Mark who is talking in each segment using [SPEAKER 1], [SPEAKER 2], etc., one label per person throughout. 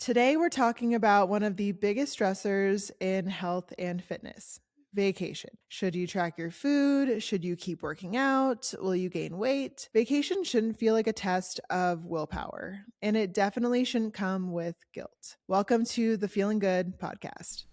[SPEAKER 1] Today, we're talking about one of the biggest stressors in health and fitness: vacation. Should you track your food? Should you keep working out? Will you gain weight? Vacation shouldn't feel like a test of willpower, and it definitely shouldn't come with guilt. Welcome to the Feeling Good podcast.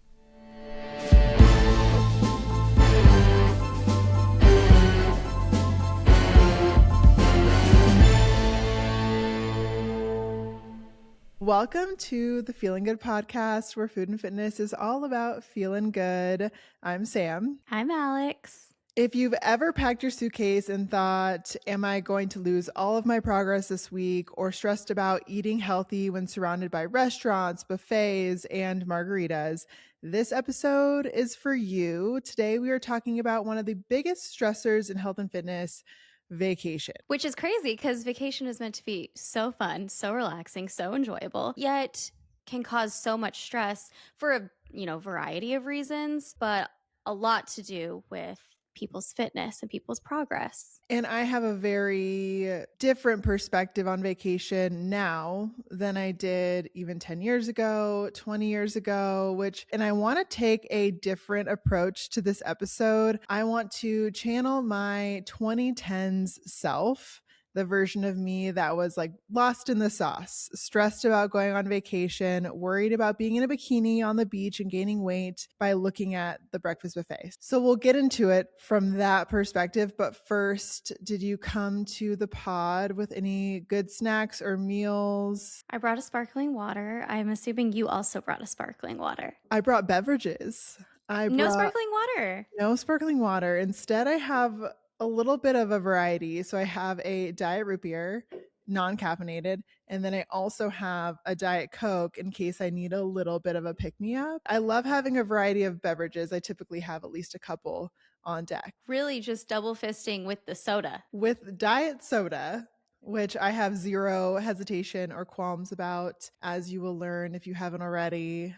[SPEAKER 1] Welcome to the Feeling Good podcast, where food and fitness is all about feeling good. I'm Sam.
[SPEAKER 2] I'm Alex.
[SPEAKER 1] If you've ever packed your suitcase and thought, am I going to lose all of my progress this week, or stressed about eating healthy when surrounded by restaurants, buffets, and margaritas, this episode is for you. Today, we are talking about one of the biggest stressors in health and fitness: vacation.
[SPEAKER 2] Which is crazy because vacation is meant to be so fun, so relaxing, so enjoyable, yet can cause so much stress for a variety of reasons, but a lot to do with people's fitness and people's progress.
[SPEAKER 1] And I have a very different perspective on vacation now than I did even 10 years ago, 20 years ago, and I want to take a different approach to this episode. I want to channel my 2010s self, the version of me that was like lost in the sauce, stressed about going on vacation, worried about being in a bikini on the beach and gaining weight by looking at the breakfast buffet. So we'll get into it from that perspective. But first, did you come to the pod with any good snacks or meals?
[SPEAKER 2] I brought a sparkling water. I'm assuming you also brought a sparkling water.
[SPEAKER 1] I brought beverages.
[SPEAKER 2] No sparkling water.
[SPEAKER 1] No sparkling water. Instead, I have a little bit of a variety. So I have a diet root beer, non-caffeinated, and then I also have a Diet Coke in case I need a little bit of a pick-me-up. I love having a variety of beverages. I typically have at least a couple on deck.
[SPEAKER 2] Really just double fisting with the soda.
[SPEAKER 1] With diet soda, which I have zero hesitation or qualms about, as you will learn if you haven't already.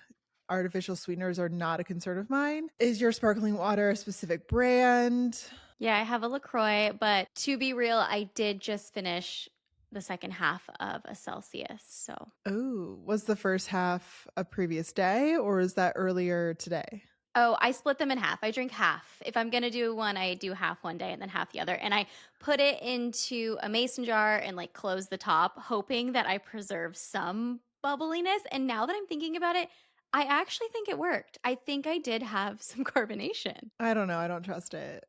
[SPEAKER 1] Artificial sweeteners are not a concern of mine. Is your sparkling water a specific brand?
[SPEAKER 2] Yeah, I have a LaCroix, but to be real, I did just finish the second half of a Celsius. So,
[SPEAKER 1] oh, was the first half a previous day, or is that earlier today?
[SPEAKER 2] Oh, I split them in half. I drink half. If I'm going to do one, I do half one day and then half the other. And I put it into a mason jar and like close the top, hoping that I preserve some bubbliness. And now that I'm thinking about it, I actually think it worked. I think I did have some carbonation.
[SPEAKER 1] I don't know. I don't trust it.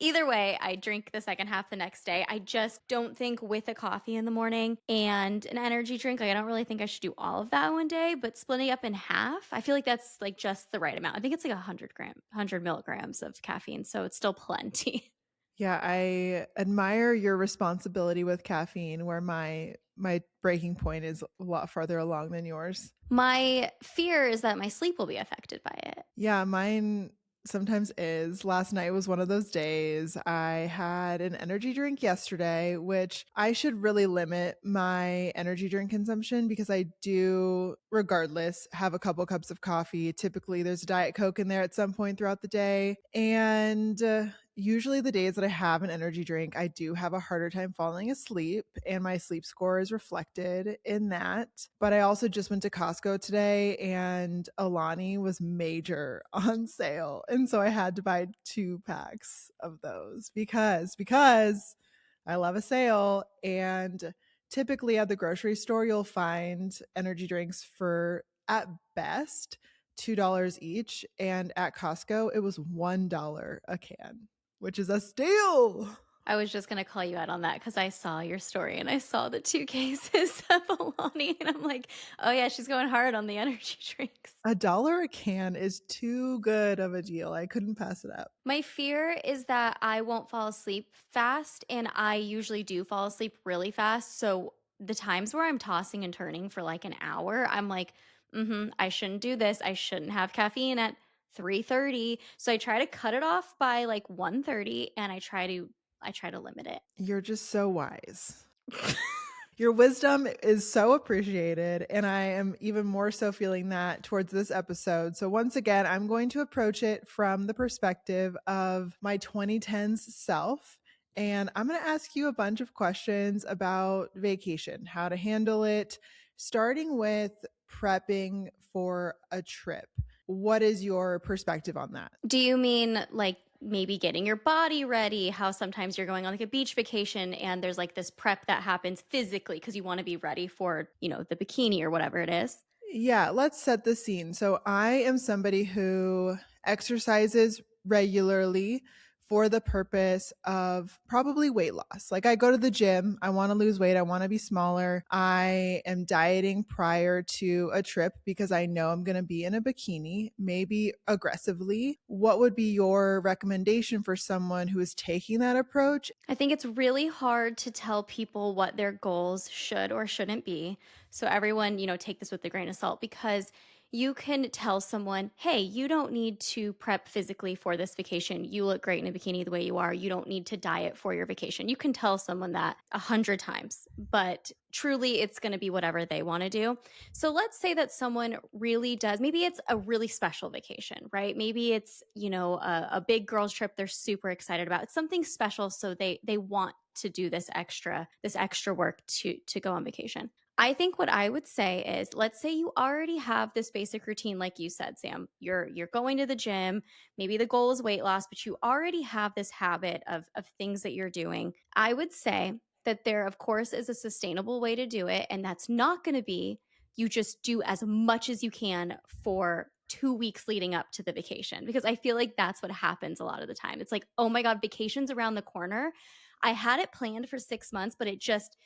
[SPEAKER 2] Either way, I drink the second half the next day. I just don't think with a coffee in the morning and an energy drink, like I don't really think I should do all of that one day, but splitting up in half, I feel like that's like just the right amount. I think it's like 100 milligrams of caffeine. So it's still plenty.
[SPEAKER 1] Yeah, I admire your responsibility with caffeine, where my breaking point is a lot farther along than yours.
[SPEAKER 2] My fear is that my sleep will be affected by it.
[SPEAKER 1] Yeah, mine sometimes is. Last night was one of those days. I had an energy drink yesterday, which I should really limit my energy drink consumption because I do, regardless, have a couple cups of coffee. Typically, there's a Diet Coke in there at some point throughout the day. And usually the days that I have an energy drink, I do have a harder time falling asleep, and my sleep score is reflected in that. But I also just went to Costco today, and Alani was major on sale. And so I had to buy 2 packs of those because I love a sale. And typically at the grocery store, you'll find energy drinks for, at best, $2 each. And at Costco, it was $1 a can, which is a steal.
[SPEAKER 2] I was just going to call you out on that because I saw your story and I saw the 2 cases of Alani and I'm like, oh yeah, she's going hard on the energy drinks.
[SPEAKER 1] $1 a can is too good of a deal. I couldn't pass it up.
[SPEAKER 2] My fear is that I won't fall asleep fast, and I usually do fall asleep really fast. So the times where I'm tossing and turning for like an hour, I'm like, I shouldn't do this. I shouldn't have caffeine at 3:30. So I try to cut it off by like 1:30, and I try to limit it.
[SPEAKER 1] You're just so wise. Your wisdom is so appreciated, and I am even more so feeling that towards this episode. So once again, I'm going to approach it from the perspective of my 2010s self, and I'm going to ask you a bunch of questions about vacation, how to handle it, Starting with prepping for a trip, what is your perspective on that?
[SPEAKER 2] Do you mean like maybe getting your body ready? How sometimes you're going on like a beach vacation and there's like this prep that happens physically because you want to be ready for, the bikini or whatever it is?
[SPEAKER 1] Yeah, let's set the scene. So, I am somebody who exercises regularly for the purpose of probably weight loss. Like, I go to the gym, I want to lose weight, I want to be smaller. I am dieting prior to a trip because I know I'm going to be in a bikini, maybe aggressively. What would be your recommendation for someone who is taking that approach?
[SPEAKER 2] I think it's really hard to tell people what their goals should or shouldn't be. So everyone, take this with a grain of salt because you can tell someone, "Hey, you don't need to prep physically for this vacation. You look great in a bikini the way you are. You don't need to diet for your vacation." You can tell someone that 100 times, but truly it's going to be whatever they want to do. So let's say that someone really does, maybe it's a really special vacation, right? Maybe it's, a big girls trip they're super excited about. It's something special so they want to do this extra work to go on vacation. I think what I would say is let's say you already have this basic routine like you said, Sam. You're going to the gym, maybe the goal is weight loss, but you already have this habit of things that you're doing. I would say that there, of course, is a sustainable way to do it. And that's not going to be you just do as much as you can for 2 weeks leading up to the vacation, because I feel like that's what happens a lot of the time. It's like, oh my God, vacation's around the corner. I had it planned for 6 months, but it just,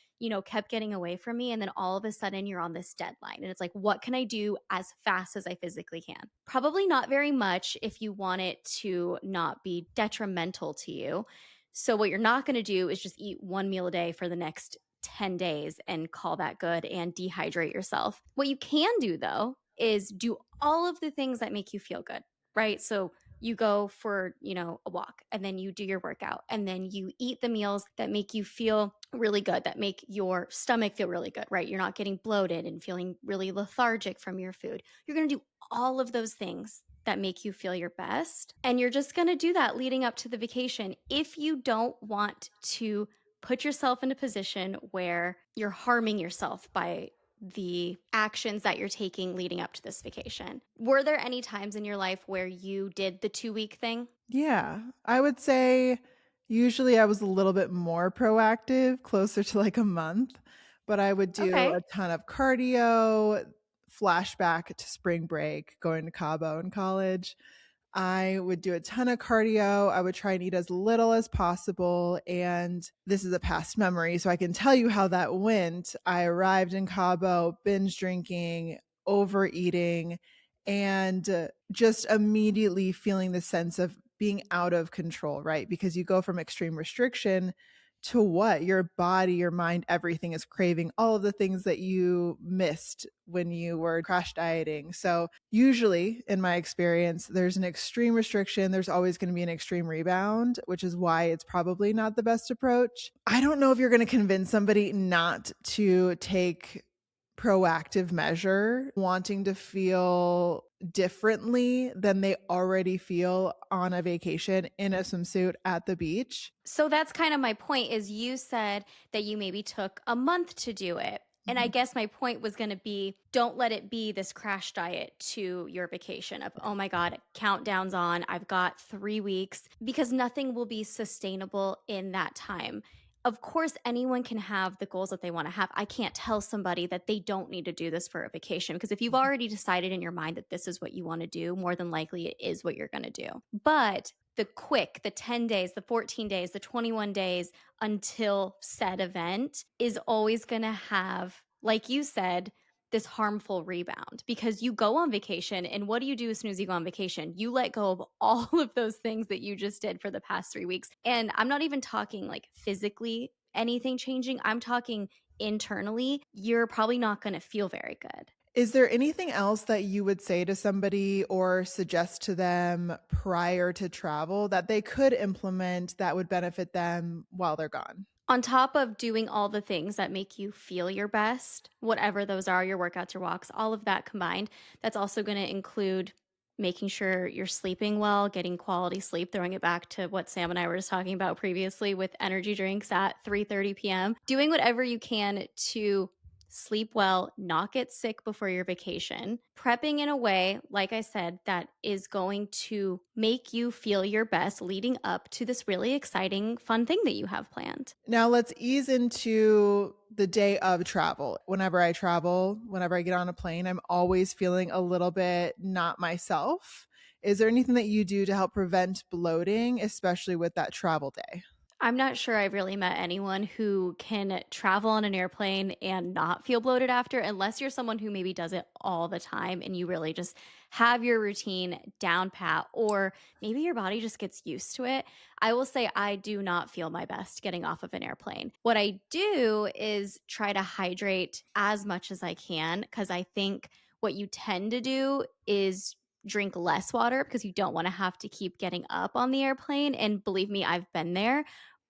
[SPEAKER 2] kept getting away from me. And then all of a sudden you're on this deadline. And it's like, what can I do as fast as I physically can? Probably not very much if you want it to not be detrimental to you. So, what you're not going to do is just eat one meal a day for the next 10 days and call that good and dehydrate yourself. What you can do though is do all of the things that make you feel good, right? So, you go for, a walk and then you do your workout and then you eat the meals that make you feel really good, that make your stomach feel really good, right? You're not getting bloated and feeling really lethargic from your food. You're going to do all of those things that make you feel your best. And you're just going to do that leading up to the vacation. If you don't want to put yourself in a position where you're harming yourself by the actions that you're taking leading up to this vacation. Were there any times in your life where you did the 2 week thing?
[SPEAKER 1] Yeah, I would say usually I was a little bit more proactive, closer to like a month, but I would do
[SPEAKER 2] Okay.
[SPEAKER 1] a ton of cardio, flashback to spring break, going to Cabo in college. I would do a ton of cardio. I would try and eat as little as possible. And this is a past memory, so I can tell you how that went. I arrived in Cabo, binge drinking, overeating, and just immediately feeling the sense of being out of control, right? Because you go from extreme restriction to what your body, your mind, everything is craving all of the things that you missed when you were crash dieting. So, usually, in my experience, there's an extreme restriction. There's always going to be an extreme rebound, which is why it's probably not the best approach. I don't know if you're going to convince somebody not to take proactive measure, wanting to feel differently than they already feel on a vacation in a swimsuit at the beach.
[SPEAKER 2] So that's kind of my point is you said that you maybe took a month to do it. And I
[SPEAKER 1] Mhm.
[SPEAKER 2] guess my point was going to be don't let it be this crash diet to your vacation of, oh my God, countdown's on. I've got 3 weeks because nothing will be sustainable in that time. Of course, anyone can have the goals that they want to have. I can't tell somebody that they don't need to do this for a vacation because if you've already decided in your mind that this is what you want to do, more than likely it is what you're going to do. But the 10 days, the 14 days, the 21 days until said event is always going to have, like you said, this harmful rebound because you go on vacation. And what do you do as soon as you go on vacation? You let go of all of those things that you just did for the past 3 weeks. And I'm not even talking like physically anything changing, I'm talking internally. You're probably not going to feel very good.
[SPEAKER 1] Is there anything else that you would say to somebody or suggest to them prior to travel that they could implement that would benefit them while they're gone?
[SPEAKER 2] On top of doing all the things that make you feel your best, whatever those are, your workouts, your walks, all of that combined, that's also going to include making sure you're sleeping well, getting quality sleep, throwing it back to what Sam and I were just talking about previously with energy drinks at 3:30 p.m. Doing whatever you can to sleep well, not get sick before your vacation, prepping in a way, like I said, that is going to make you feel your best leading up to this really exciting, fun thing that you have planned.
[SPEAKER 1] Now let's ease into the day of travel. Whenever I travel, whenever I get on a plane, I'm always feeling a little bit not myself. Is there anything that you do to help prevent bloating, especially with that travel day?
[SPEAKER 2] I'm not sure I've really met anyone who can travel on an airplane and not feel bloated after, unless you're someone who maybe does it all the time and you really just have your routine down pat, or maybe your body just gets used to it. I will say I do not feel my best getting off of an airplane. What I do is try to hydrate as much as I can because I think what you tend to do is drink less water because you don't want to have to keep getting up on the airplane. And believe me, I've been there,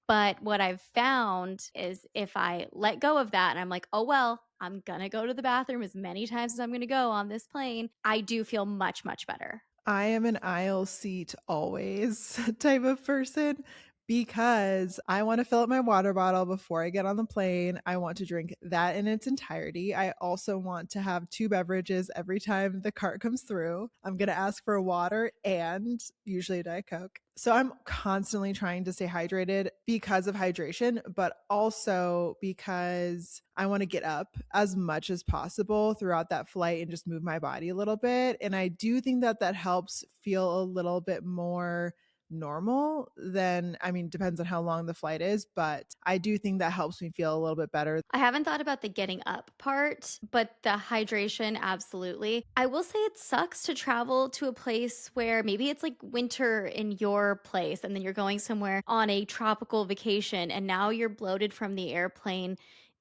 [SPEAKER 2] but what I've found is if I let go of that and I'm like, "Oh, well, I'm gonna go to the bathroom as many times as I'm gonna go on this plane," I do feel much, much better.
[SPEAKER 1] I am an aisle seat always type of person because I want to fill up my water bottle before I get on the plane. I want to drink that in its entirety. I also want to have two beverages every time the cart comes through. I'm going to ask for a water and usually a Diet Coke. So I'm constantly trying to stay hydrated because of hydration, but also because I want to get up as much as possible throughout that flight and just move my body a little bit. And I do think that that helps feel a little bit more normal than, I mean, depends on how long the flight is, but I do think that helps me feel a little bit better.
[SPEAKER 2] I haven't thought about the getting up part, but the hydration, absolutely. I will say it sucks to travel to a place where maybe it's like winter in your place and then you're going somewhere on a tropical vacation and now you're bloated from the airplane.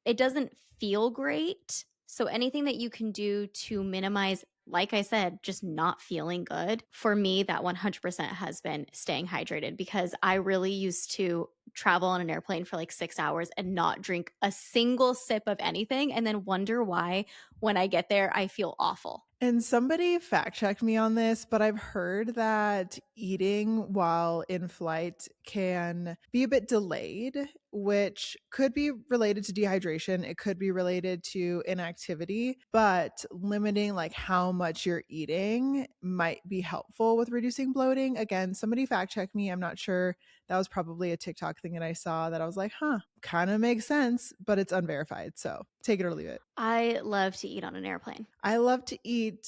[SPEAKER 2] It doesn't feel great. So anything that you can do to minimize, like I said, just not feeling good, for me, that 100% has been staying hydrated because I really used to travel on an airplane for like 6 hours and not drink a single sip of anything and then wonder why when I get there, I feel awful.
[SPEAKER 1] And somebody fact checked me on this, but I've heard that eating while in flight can be a bit delayed, which could be related to dehydration. It could be related to inactivity, but limiting like how much you're eating might be helpful with reducing bloating. Again, somebody fact checked me. I'm not sure. That was probably a TikTok thing that I saw that I was like, huh, kind of makes sense, but it's unverified. So take it or leave it.
[SPEAKER 2] I love to eat on an airplane.
[SPEAKER 1] I love to eat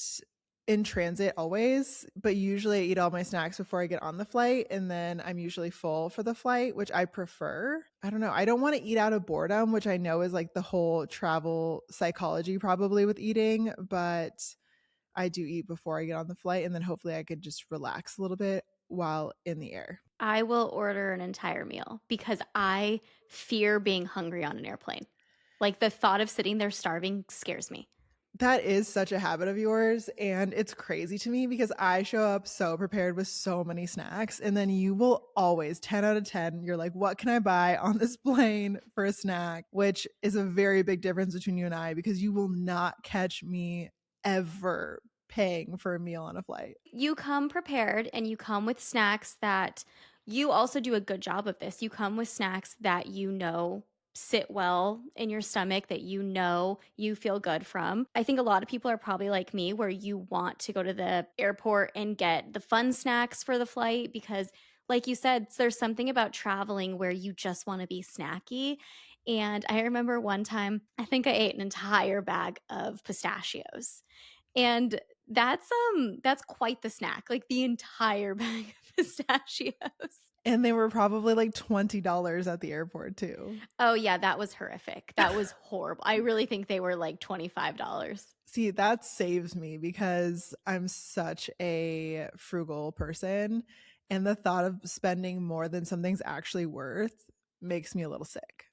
[SPEAKER 1] in transit always, but usually I eat all my snacks before I get on the flight. And then I'm usually full for the flight, which I prefer. I don't know. I don't want to eat out of boredom, which I know is like the whole travel psychology probably with eating, but I do eat before I get on the flight. And then hopefully I could just relax a little bit while in the air.
[SPEAKER 2] I will order an entire meal because I fear being hungry on an airplane. Like the thought of sitting there starving scares me.
[SPEAKER 1] That is such a habit of yours. And it's crazy to me because I show up so prepared with so many snacks. And then you will always, 10 out of 10, you're like, what can I buy on this plane for a snack? Which is a very big difference between you and I because you will not catch me ever paying for a meal on a flight.
[SPEAKER 2] You come prepared and you come with snacks that you also do a good job of this. You come with snacks that you know sit well in your stomach, that you know you feel good from. I think a lot of people are probably like me, where you want to go to the airport and get the fun snacks for the flight because, like you said, there's something about traveling where you just want to be snacky. And I remember one time, I think I ate an entire bag of pistachios. And that's quite the snack, like the entire bag of pistachios.
[SPEAKER 1] And they were probably like $20 at the airport too.
[SPEAKER 2] Oh, yeah, that was horrific. That was horrible. I really think they were like $25.
[SPEAKER 1] See, that saves me because I'm such a frugal person. And the thought of spending more than something's actually worth makes me a little sick.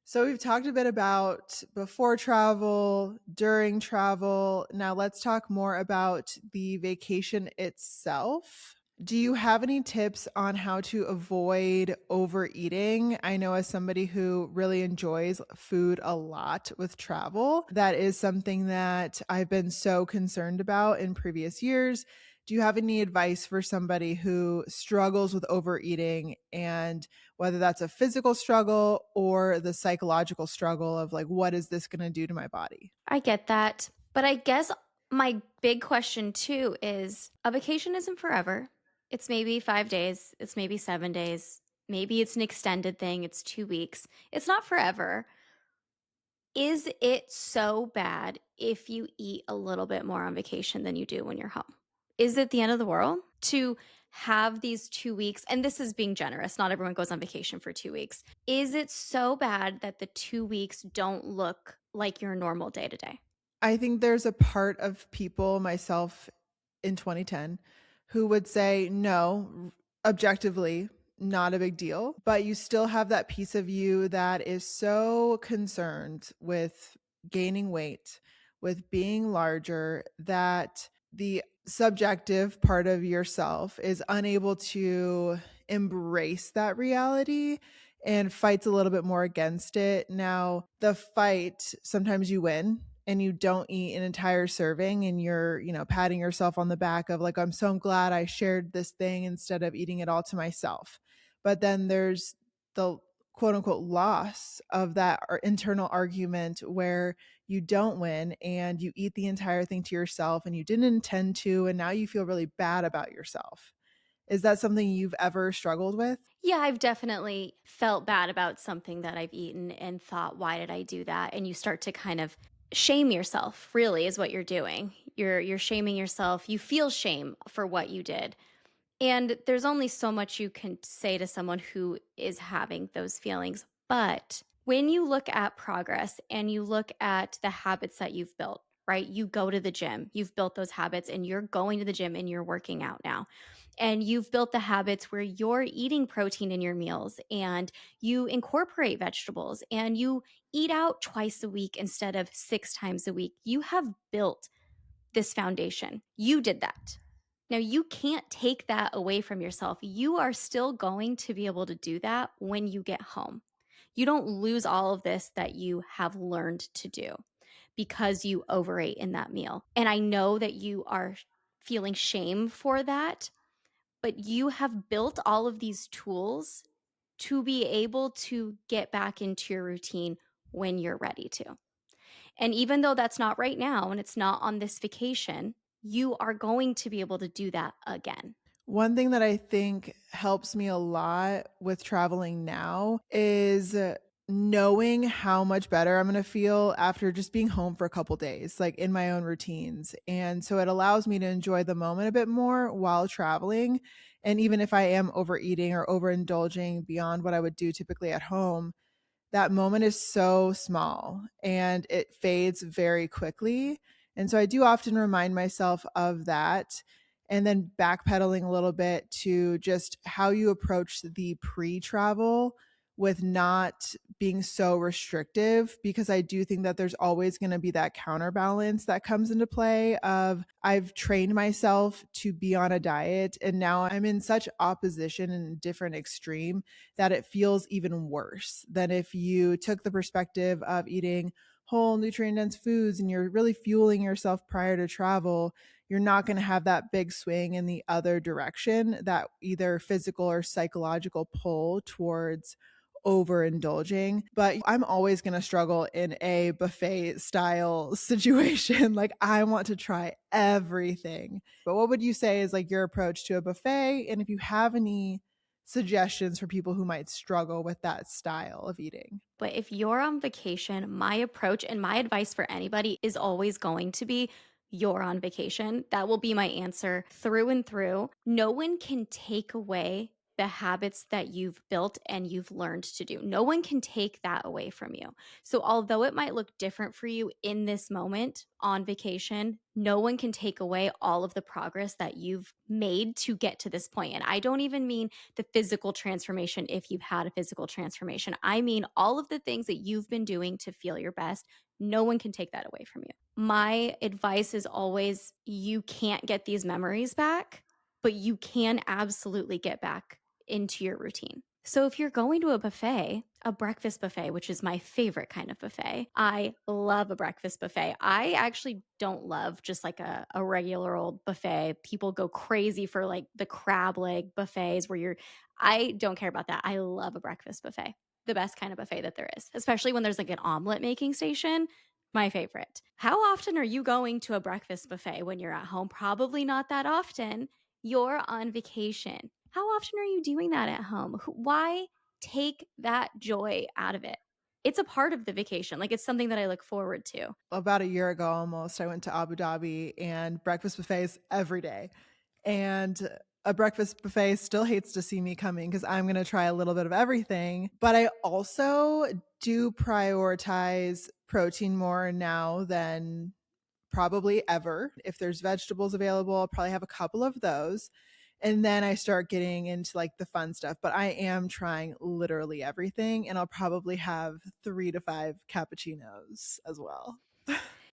[SPEAKER 1] So, we've talked a bit about before travel, during travel. Now, let's talk more about the vacation itself. Do you have any tips on how to avoid overeating? I know as somebody who really enjoys food a lot with travel, that is something that I've been so concerned about in previous years. Do you have any advice for somebody who struggles with overeating, and whether that's a physical struggle or the psychological struggle of like, what is this going to do to my body?
[SPEAKER 2] I get that. But I guess my big question too is a vacation isn't forever. It's maybe 5 days, it's maybe 7 days, maybe it's an extended thing, it's 2 weeks. It's not forever. Is it so bad if you eat a little bit more on vacation than you do when you're home? Is it the end of the world to have these 2 weeks? And this is being generous. Not everyone goes on vacation for 2 weeks. Is it so bad that the 2 weeks don't look like your normal day to day?
[SPEAKER 1] I think there's a part of people, myself in 2010, who would say, no, objectively, not a big deal. But you still have that piece of you that is so concerned with gaining weight, with being larger, that the subjective part of yourself is unable to embrace that reality and fights a little bit more against it. Now, the fight, sometimes you win and you don't eat an entire serving and you're, patting yourself on the back of like, I'm so glad I shared this thing instead of eating it all to myself. But then there's the quote unquote loss of that internal argument where you don't win and you eat the entire thing to yourself and you didn't intend to. And now you feel really bad about yourself. Is that something you've ever struggled with?
[SPEAKER 2] Yeah, I've definitely felt bad about something that I've eaten and thought, why did I do that? And you start to kind of shame yourself, really, is what you're doing. You're shaming yourself. You feel shame for what you did. And there's only so much you can say to someone who is having those feelings. But when you look at progress and you look at the habits that you've built, right? You go to the gym, you've built those habits, and you're going to the gym and you're working out now. And you've built the habits where you're eating protein in your meals and you incorporate vegetables and you eat out twice a week instead of 6 times a week. You have built this foundation. You did that. Now, you can't take that away from yourself. You are still going to be able to do that when you get home. You don't lose all of this that you have learned to do because you overate in that meal. And I know that you are feeling shame for that, but you have built all of these tools to be able to get back into your routine when you're ready to. And even though that's not right now and it's not on this vacation, you are going to be able to do that again.
[SPEAKER 1] One thing that I think helps me a lot with traveling now is knowing how much better I'm going to feel after just being home for a couple days, like in my own routines. And so it allows me to enjoy the moment a bit more while traveling. And even if I am overeating or overindulging beyond what I would do typically at home, that moment is so small and it fades very quickly. And so I do often remind myself of that, and then backpedaling a little bit to just how you approach the pre travel with not being so restrictive, because I do think that there's always going to be that counterbalance that comes into play of I've trained myself to be on a diet and now I'm in such opposition and a different extreme that it feels even worse than if you took the perspective of eating whole nutrient dense foods and you're really fueling yourself prior to travel. You're not going to have that big swing in the other direction, that either physical or psychological pull towards overindulging. But I'm always going to struggle in a buffet style situation. Like, I want to try everything. But what would you say is like your approach to a buffet? And if you have any suggestions for people who might struggle with that style of eating?
[SPEAKER 2] But if you're on vacation, my approach and my advice for anybody is always going to be you're on vacation. That will be my answer through and through. No one can take away the habits that you've built and you've learned to do. No one can take that away from you. So, although it might look different for you in this moment on vacation, no one can take away all of the progress that you've made to get to this point. And I don't even mean the physical transformation if you've had a physical transformation. I mean, all of the things that you've been doing to feel your best, no one can take that away from you. My advice is always you can't get these memories back, but you can absolutely get back into your routine. So if you're going to a buffet, a breakfast buffet, which is my favorite kind of buffet, I love a breakfast buffet. I actually don't love just like a regular old buffet. People go crazy for like the crab leg buffets where I don't care about that. I love a breakfast buffet, the best kind of buffet that there is, especially when there's like an omelet making station. My favorite. How often are you going to a breakfast buffet when you're at home? Probably not that often. You're on vacation. How often are you doing that at home? Why take that joy out of it? It's a part of the vacation. Like it's something that I look forward to.
[SPEAKER 1] About a year ago almost, I went to Abu Dhabi and breakfast buffets every day. And a breakfast buffet still hates to see me coming because I'm going to try a little bit of everything. But I also do prioritize protein more now than probably ever. If there's vegetables available, I'll probably have a couple of those. And then I start getting into like the fun stuff. But I am trying literally everything. And I'll probably have 3 to 5 cappuccinos as well.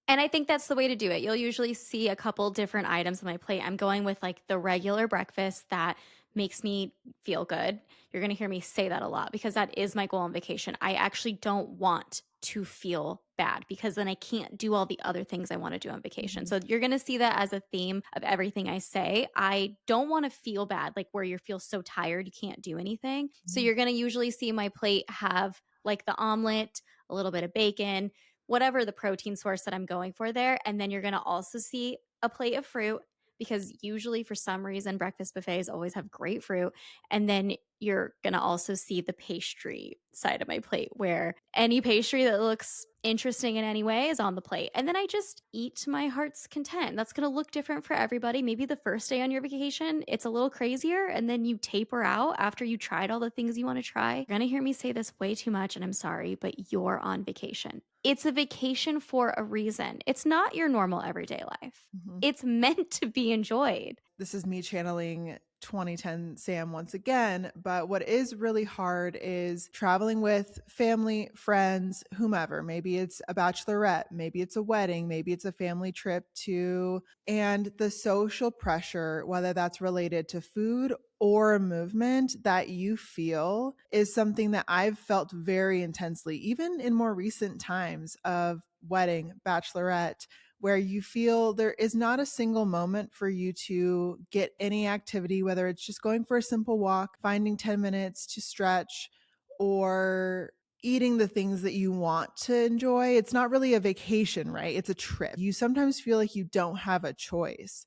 [SPEAKER 2] And I think that's the way to do it. You'll usually see a couple different items on my plate. I'm going with like the regular breakfast that makes me feel good. You're going to hear me say that a lot because that is my goal on vacation. I actually don't want to feel bad because then I can't do all the other things I want to do on vacation.
[SPEAKER 1] Mhm.
[SPEAKER 2] So you're going to see that as a theme of everything I say. I don't want to feel bad, like where you feel so tired you can't do anything. So
[SPEAKER 1] Mhm.
[SPEAKER 2] you're going to usually see my plate have like the omelet, a little bit of bacon, whatever the protein source that I'm going for there. And then you're going to also see a plate of fruit because usually for some reason breakfast buffets always have great fruit. And then you're going to also see the pastry side of my plate where any pastry that looks interesting in any way is on the plate. And then I just eat to my heart's content. That's going to look different for everybody. Maybe the first day on your vacation, it's a little crazier and then you taper out after you tried all the things you want to try. You're going to hear me say this way too much and I'm sorry, but you're on vacation. It's a vacation for a reason. It's not your normal everyday life.
[SPEAKER 1] Mhm.
[SPEAKER 2] It's meant to be enjoyed.
[SPEAKER 1] This is me channeling 2010 Sam once again. But what is really hard is traveling with family, friends, whomever. Maybe it's a bachelorette, maybe it's a wedding, maybe it's a family trip to, and the social pressure, whether that's related to food or movement that you feel is something that I've felt very intensely, even in more recent times of wedding, bachelorette, where you feel there is not a single moment for you to get any activity, whether it's just going for a simple walk, finding 10 minutes to stretch, or eating the things that you want to enjoy. It's not really a vacation, right? It's a trip. You sometimes feel like you don't have a choice.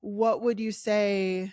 [SPEAKER 1] What would you say,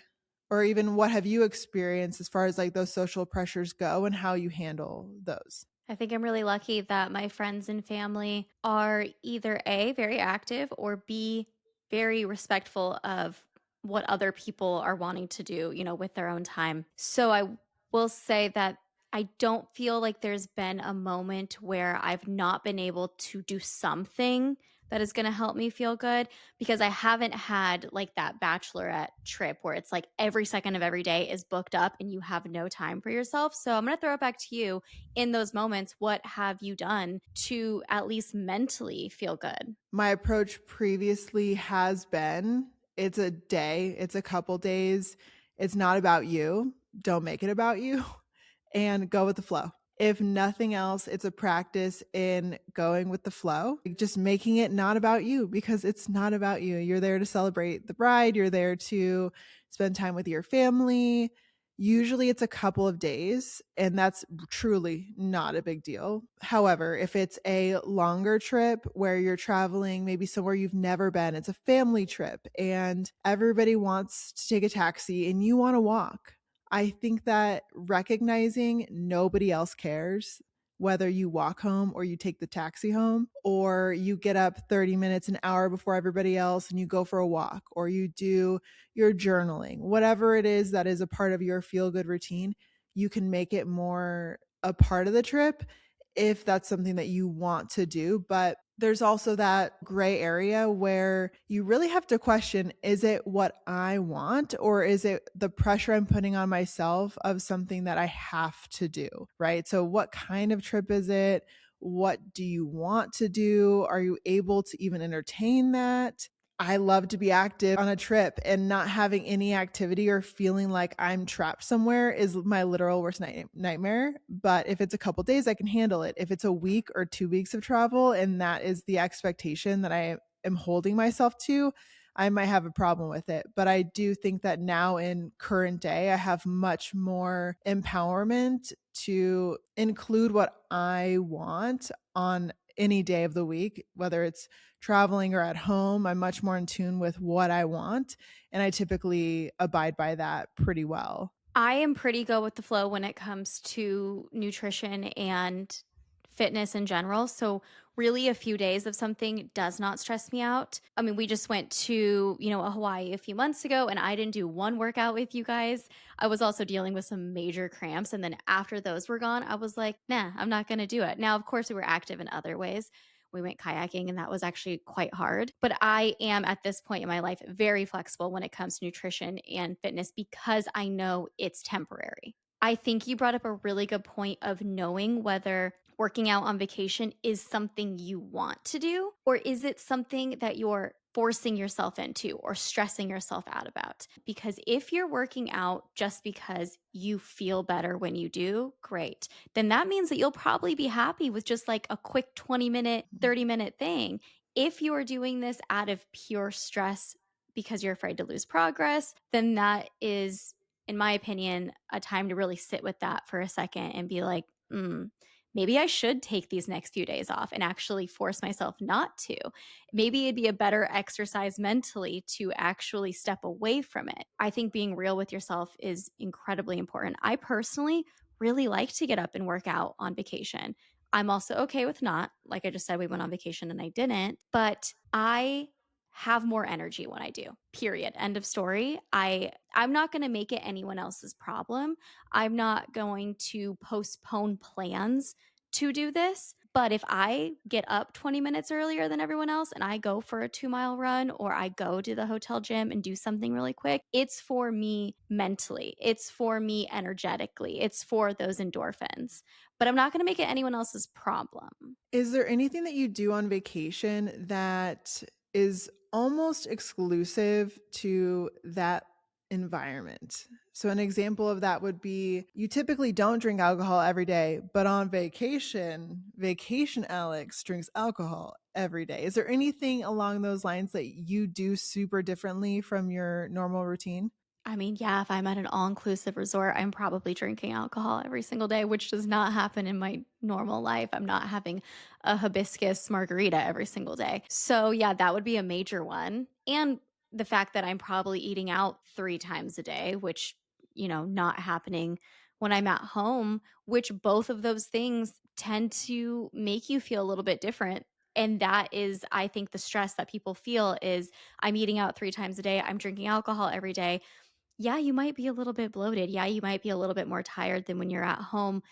[SPEAKER 1] or even what have you experienced as far as like those social pressures go and how you handle those?
[SPEAKER 2] I think I'm really lucky that my friends and family are either A, very active, or B, very respectful of what other people are wanting to do, with their own time. So I will say that I don't feel like there's been a moment where I've not been able to do something that is going to help me feel good because I haven't had like that bachelorette trip where it's like every second of every day is booked up and you have no time for yourself. So I'm going to throw it back to you in those moments, what have you done to at least mentally feel good?
[SPEAKER 1] My approach previously has been it's a day, it's a couple days. It's not about you. Don't make it about you and go with the flow. If nothing else, it's a practice in going with the flow, just making it not about you because it's not about you. You're there to celebrate the bride, you're there to spend time with your family. Usually it's a couple of days, and that's truly not a big deal. However, if it's a longer trip where you're traveling maybe somewhere you've never been, it's a family trip, and everybody wants to take a taxi and you want to walk. I think that recognizing nobody else cares, whether you walk home or you take the taxi home, or you get up 30 minutes, an hour before everybody else and you go for a walk, or you do your journaling, whatever it is that is a part of your feel good routine, you can make it more a part of the trip if that's something that you want to do. But there's also that gray area where you really have to question, is it what I want or is it the pressure I'm putting on myself of something that I have to do, right? So what kind of trip is it? What do you want to do? Are you able to even entertain that? I love to be active on a trip, and not having any activity or feeling like I'm trapped somewhere is my literal worst nightmare. But if it's a couple days, I can handle it. If it's a week or 2 weeks of travel, and that is the expectation that I am holding myself to, I might have a problem with it. But I do think that now in current day, I have much more empowerment to include what I want on any day of the week, whether it's traveling or at home. I'm much more in tune with what I want, and I typically abide by that pretty well.
[SPEAKER 2] I am pretty go with the flow when it comes to nutrition and fitness in general. So, really, a few days of something does not stress me out. I mean, we just went to, a Hawaii a few months ago and I didn't do one workout with you guys. I was also dealing with some major cramps. And then after those were gone, I was like, nah, I'm not going to do it. Now, of course, we were active in other ways. We went kayaking and that was actually quite hard. But I am at this point in my life very flexible when it comes to nutrition and fitness because I know it's temporary. I think you brought up a really good point of knowing whether working out on vacation is something you want to do, or is it something that you're forcing yourself into or stressing yourself out about? Because if you're working out just because you feel better when you do, great. Then that means that you'll probably be happy with just like a quick 20-minute, 30-minute thing. If you are doing this out of pure stress because you're afraid to lose progress, then that is, in my opinion, a time to really sit with that for a second and be like, maybe I should take these next few days off and actually force myself not to. Maybe it'd be a better exercise mentally to actually step away from it. I think being real with yourself is incredibly important. I personally really like to get up and work out on vacation. I'm also okay with not. Like I just said, we went on vacation and I didn't, but I have more energy when I do. Period. End of story. I'm not going to make it anyone else's problem. I'm not going to postpone plans to do this. But if I get up 20 minutes earlier than everyone else and I go for a 2 mile run or I go to the hotel gym and do something really quick, it's for me mentally. It's for me energetically. It's for those endorphins. But I'm not going to make it anyone else's problem.
[SPEAKER 1] Is there anything that you do on vacation that is almost exclusive to that environment? So, an example of that would be you typically don't drink alcohol every day, but on vacation, vacation Alex drinks alcohol every day. Is there anything along those lines that you do super differently from your normal routine?
[SPEAKER 2] I mean, yeah, if I'm at an all-inclusive resort, I'm probably drinking alcohol every single day, which does not happen in my normal life. I'm not having a hibiscus margarita every single day. So, yeah, that would be a major one. And the fact that I'm probably eating out 3 times a day, which, not happening when I'm at home, which both of those things tend to make you feel a little bit different. And that is, I think, the stress that people feel is I'm eating out 3 times a day, I'm drinking alcohol every day. Yeah, you might be a little bit bloated. Yeah, you might be a little bit more tired than when you're at home.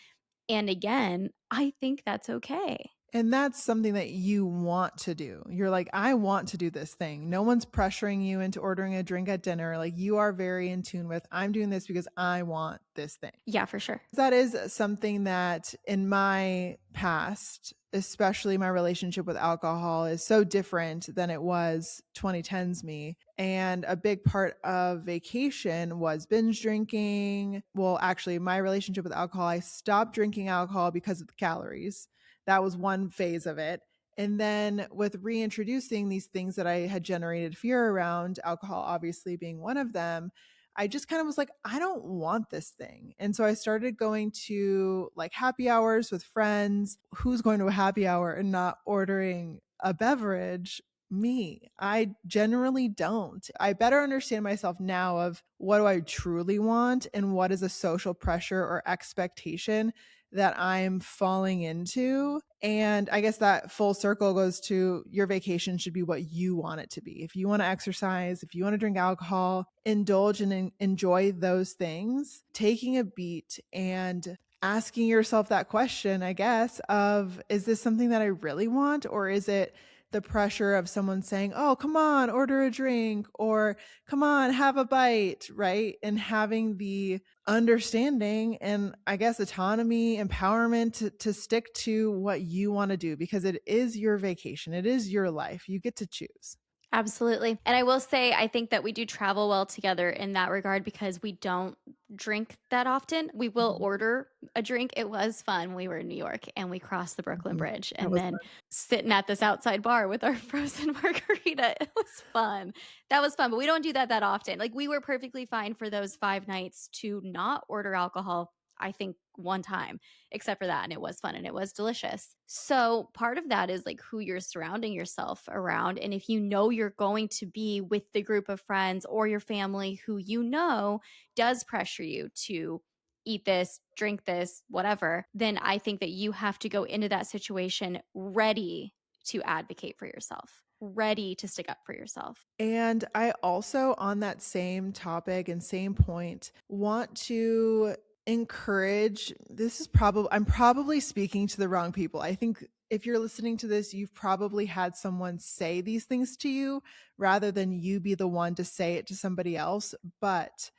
[SPEAKER 2] And again, I think that's okay.
[SPEAKER 1] And that's something that you want to do. You're like, I want to do this thing. No one's pressuring you into ordering a drink at dinner. Like, you are very in tune with, I'm doing this because I want this thing.
[SPEAKER 2] Yeah, for sure.
[SPEAKER 1] That is something that in my past, especially my relationship with alcohol, is so different than it was 2010s me. And a big part of vacation was binge drinking. Well, actually, my relationship with alcohol, I stopped drinking alcohol because of the calories. That was one phase of it. And then with reintroducing these things that I had generated fear around, alcohol obviously being one of them, I just kind of was like, I don't want this thing. And so I started going to like happy hours with friends. Who's going to a happy hour and not ordering a beverage? Me. I generally don't. I better understand myself now of what do I truly want and what is a social pressure or expectation that I'm falling into. And I guess that full circle goes to your vacation should be what you want it to be. If you want to exercise, if you want to drink alcohol, indulge and enjoy those things, taking a beat and asking yourself that question, I guess, of is this something that I really want, or is it the pressure of someone saying, oh, come on, order a drink, or come on, have a bite, right? And having the understanding and I guess autonomy, empowerment to stick to what you want to do because it is your vacation, it is your life. You get to choose.
[SPEAKER 2] Absolutely. And I will say, I think that we do travel well together in that regard because we don't drink that often. We will
[SPEAKER 1] Mhm,
[SPEAKER 2] order a drink. It was fun. We were in New York and we crossed the Brooklyn
[SPEAKER 1] mhm.
[SPEAKER 2] Bridge
[SPEAKER 1] That
[SPEAKER 2] and
[SPEAKER 1] was
[SPEAKER 2] then
[SPEAKER 1] fun.
[SPEAKER 2] sitting at this outside bar with our frozen margarita. It was fun. That was fun, but we don't do that that often. Like we were perfectly fine for those 5 nights to not order alcohol. I think one time except for that. And it was fun and it was delicious. So, part of that is like who you're surrounding yourself around. And if you know you're going to be with the group of friends or your family who you know does pressure you to eat this, drink this, whatever, then I think that you have to go into that situation ready to advocate for yourself, ready to stick up for yourself.
[SPEAKER 1] And I also, on that same topic and same point, want to encourage this is probably, I'm probably speaking to the wrong people. I think if you're listening to this, you've probably had someone say these things to you rather than you be the one to say it to somebody else. But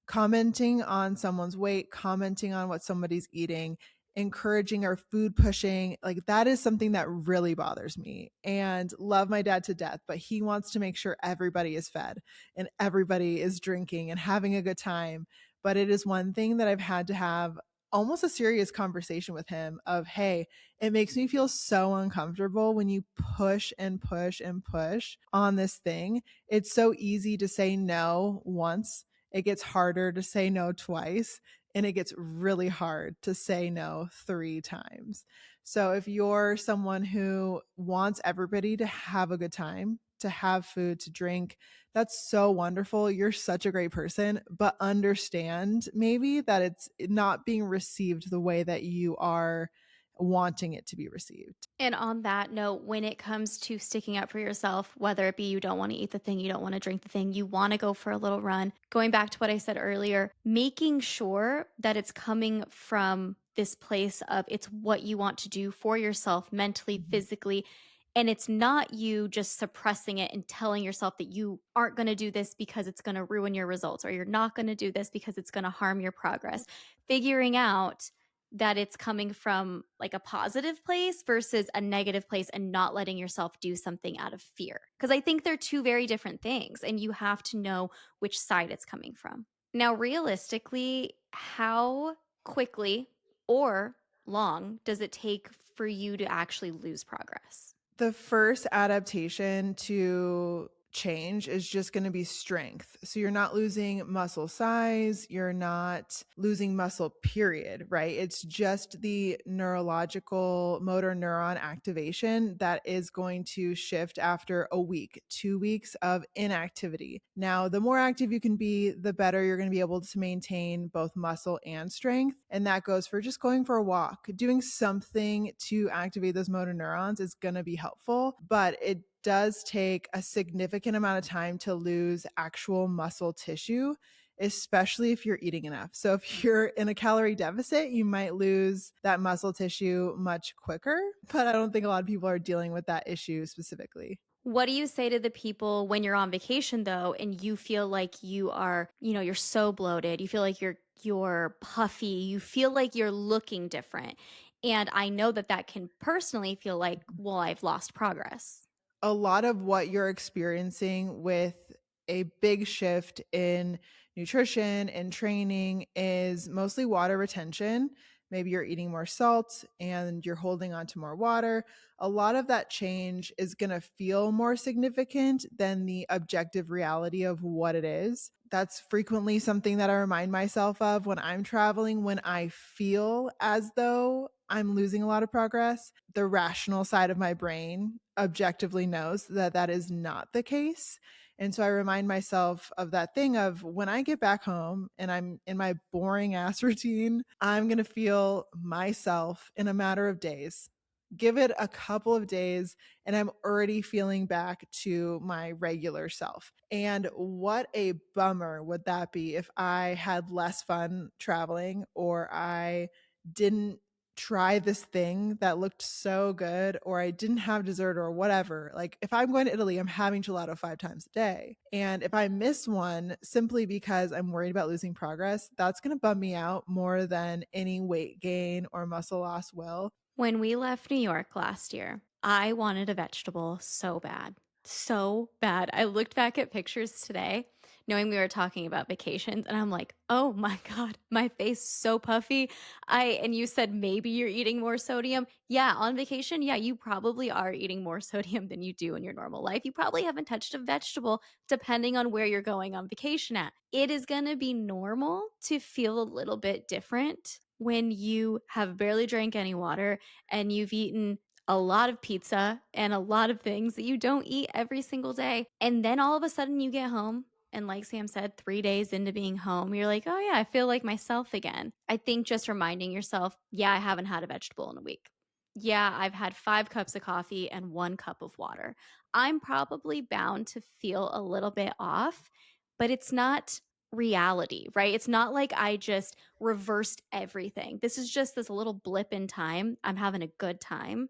[SPEAKER 1] commenting on someone's weight, commenting on what somebody's eating, encouraging or food pushing, like that is something that really bothers me. And love my dad to death, but he wants to make sure everybody is fed and everybody is drinking and having a good time. But it is one thing that I've had to have almost a serious conversation with him of, hey, it makes me feel so uncomfortable when you push and push and push on this thing. It's so easy to say no once, it gets harder to say no twice, and it gets really hard to say no 3 times. So if you're someone who wants everybody to have a good time, to have food, to drink, that's so wonderful. You're such a great person, but understand maybe that it's not being received the way that you are wanting it to be received.
[SPEAKER 2] And on that note, when it comes to sticking up for yourself, whether it be you don't want to eat the thing, you don't want to drink the thing, you want to go for a little run, going back to what I said earlier, making sure that it's coming from this place of it's what you want to do for yourself mentally,
[SPEAKER 1] Mhm.
[SPEAKER 2] physically. And it's not you just suppressing it and telling yourself that you aren't going to do this because it's going to ruin your results, or you're not going to do this because it's going to harm your progress. Figuring out that it's coming from like a positive place versus a negative place and not letting yourself do something out of fear. Because I think they're two very different things and you have to know which side it's coming from. Now, realistically, how quickly or long does it take for you to actually lose progress?
[SPEAKER 1] The first adaptation to change is just going to be strength. So you're not losing muscle size, you're not losing muscle, period, right? It's just the neurological motor neuron activation that is going to shift after a week, 2 weeks of inactivity. Now, the more active you can be, the better you're going to be able to maintain both muscle and strength. And that goes for just going for a walk, doing something to activate those motor neurons is going to be helpful, but it does take a significant amount of time to lose actual muscle tissue, especially if you're eating enough. So if you're in a calorie deficit, you might lose that muscle tissue much quicker, but I don't think a lot of people are dealing with that issue specifically.
[SPEAKER 2] What do you say to the people when you're on vacation though and you feel like you are, you're so bloated, you feel like you're puffy, you feel like you're looking different. And I know that that can personally feel like, well, I've lost progress.
[SPEAKER 1] A lot of what you're experiencing with a big shift in nutrition and training is mostly water retention. Maybe you're eating more salt and you're holding on to more water. A lot of that change is going to feel more significant than the objective reality of what it is. That's frequently something that I remind myself of when I'm traveling, when I feel as though I'm losing a lot of progress. The rational side of my brain objectively knows that that is not the case. And so I remind myself of that thing of when I get back home and I'm in my boring ass routine, I'm going to feel myself in a matter of days. Give it a couple of days and I'm already feeling back to my regular self. And what a bummer would that be if I had less fun traveling or I didn't try this thing that looked so good or I didn't have dessert or whatever. Like if I'm going to Italy, I'm having gelato 5 times a day. And if I miss one simply because I'm worried about losing progress, that's going to bum me out more than any weight gain or muscle loss will.
[SPEAKER 2] When we left New York last year, I wanted a vegetable so bad. So bad. I looked back at pictures today, knowing we were talking about vacations, and I'm like, "Oh my god, my face so puffy." I and you said maybe you're eating more sodium. Yeah, on vacation, yeah, you probably are eating more sodium than you do in your normal life. You probably haven't touched a vegetable depending on where you're going on vacation at. It is gonna be normal to feel a little bit different when you have barely drank any water and you've eaten a lot of pizza and a lot of things that you don't eat every single day. And then all of a sudden you get home. And like Sam said, 3 days into being home, you're like, oh, yeah, I feel like myself again. I think just reminding yourself, yeah, I haven't had a vegetable in a week. Yeah, I've had 5 cups of coffee and 1 cup of water. I'm probably bound to feel a little bit off, but it's not reality, right? It's not like I just reversed everything. This is just this little blip in time. I'm having a good time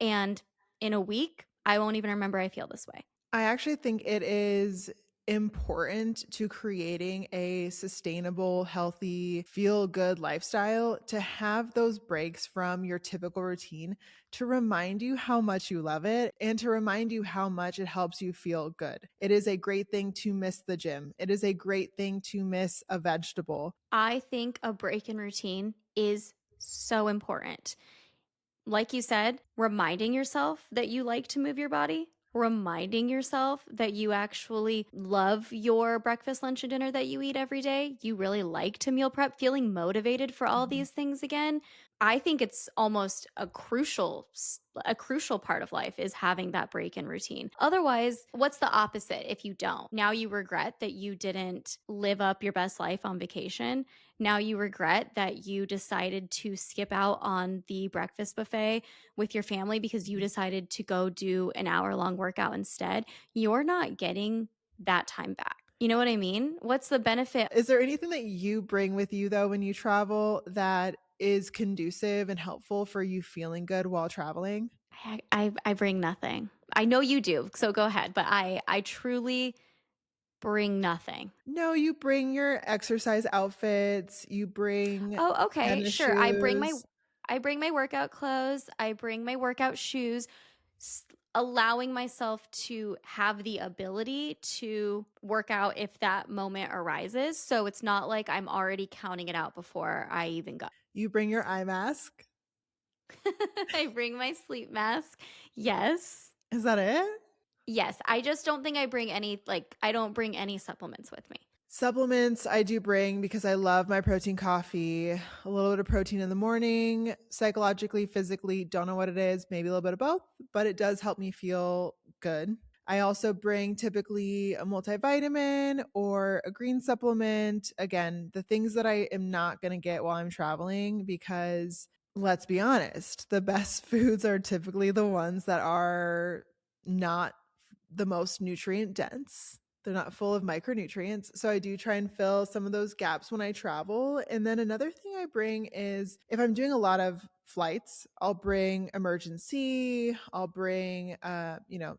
[SPEAKER 2] and in a week, I won't even remember I feel this way.
[SPEAKER 1] I actually think it is important to creating a sustainable, healthy, feel good lifestyle to have those breaks from your typical routine to remind you how much you love it and to remind you how much it helps you feel good. It is a great thing to miss the gym. It is a great thing to miss a vegetable.
[SPEAKER 2] I think a break in routine is so important. Like you said, reminding yourself that you like to move your body, reminding yourself that you actually love your breakfast, lunch, and dinner that you eat every day. You really like to meal prep, feeling motivated for all
[SPEAKER 1] Mhm.
[SPEAKER 2] these things again. I think it's almost a crucial part of life is having that break in routine. Otherwise, what's the opposite if you don't? Now you regret that you didn't live up your best life on vacation. Now you regret that you decided to skip out on the breakfast buffet with your family because you decided to go do an hour-long workout instead. You're not getting that time back. You know what I mean? What's the benefit?
[SPEAKER 1] Is there anything that you bring with you though when you travel that is conducive and helpful for you feeling good while traveling?
[SPEAKER 2] I bring nothing. I know you do, so go ahead, but I truly bring nothing.
[SPEAKER 1] No, you bring your exercise outfits, you bring
[SPEAKER 2] Oh, okay,
[SPEAKER 1] tennis
[SPEAKER 2] sure.
[SPEAKER 1] shoes.
[SPEAKER 2] I bring my workout clothes, I bring my workout shoes, s- allowing myself to have the ability to work out if that moment arises. So it's not like I'm already counting it out before I even go.
[SPEAKER 1] You bring your eye mask.
[SPEAKER 2] I bring my sleep mask. Yes.
[SPEAKER 1] Is that it?
[SPEAKER 2] Yes, I just don't think I bring any I don't bring any supplements with me.
[SPEAKER 1] Supplements I do bring because I love my protein coffee. A little bit of protein in the morning, psychologically, physically, don't know what it is, maybe a little bit of both, but it does help me feel good. I also bring typically a multivitamin or a green supplement. Again, the things that I am not going to get while I'm traveling because let's be honest, the best foods are typically the ones that are not the most nutrient dense. They're not full of micronutrients. So I do try and fill some of those gaps when I travel. And then another thing I bring is if I'm doing a lot of flights, I'll bring emergency, I'll bring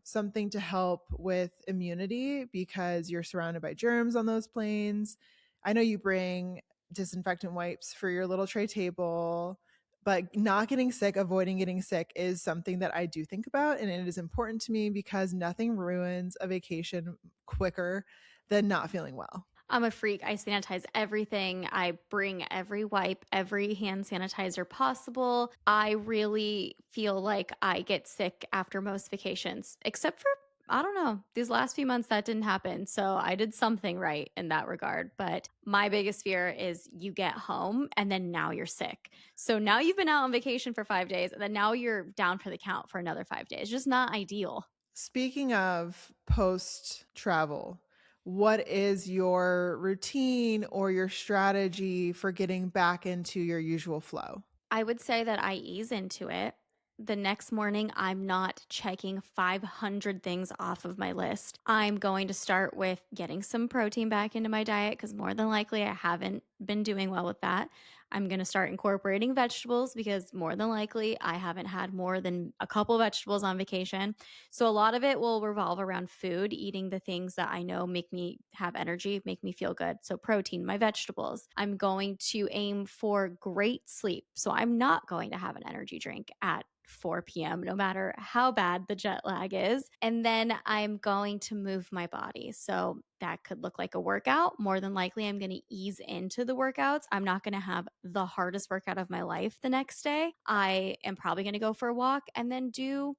[SPEAKER 1] something to help with immunity because you're surrounded by germs on those planes. I know you bring disinfectant wipes for your little tray table, but not getting sick, avoiding getting sick is something that I do think about. And it is important to me because nothing ruins a vacation quicker than not feeling well.
[SPEAKER 2] I'm a freak. I sanitize everything. I bring every wipe, every hand sanitizer possible. I really feel like I get sick after most vacations, except for, I don't know, these last few months that didn't happen. So I did something right in that regard. But my biggest fear is you get home and then now you're sick. So now you've been out on vacation for 5 days and then now you're down for the count for another 5 days. Just not ideal.
[SPEAKER 1] Speaking of post travel, what is your routine or your strategy for getting back into your usual flow?
[SPEAKER 2] I would say that I ease into it. The next morning, I'm not checking 500 things off of my list. I'm going to start with getting some protein back into my diet because more than likely I haven't been doing well with that. I'm going to start incorporating vegetables because more than likely I haven't had more than a couple vegetables on vacation. So a lot of it will revolve around food, eating the things that I know make me have energy, make me feel good. So protein, my vegetables. I'm going to aim for great sleep. So I'm not going to have an energy drink at 4 p.m., no matter how bad the jet lag is. And then I'm going to move my body. So that could look like a workout. More than likely, I'm going to ease into the workouts. I'm not going to have the hardest workout of my life the next day. I am probably going to go for a walk and then do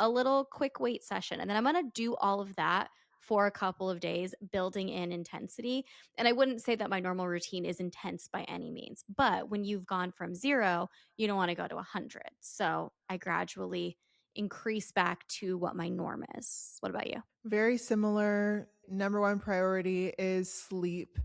[SPEAKER 2] a little quick weight session. And then I'm going to do all of that for a couple of days, building in intensity. And I wouldn't say that my normal routine is intense by any means, but when you've gone from 0, you don't want to go to 100. So I gradually increase back to what my norm is. What about you?
[SPEAKER 1] Very similar. Number one priority is sleep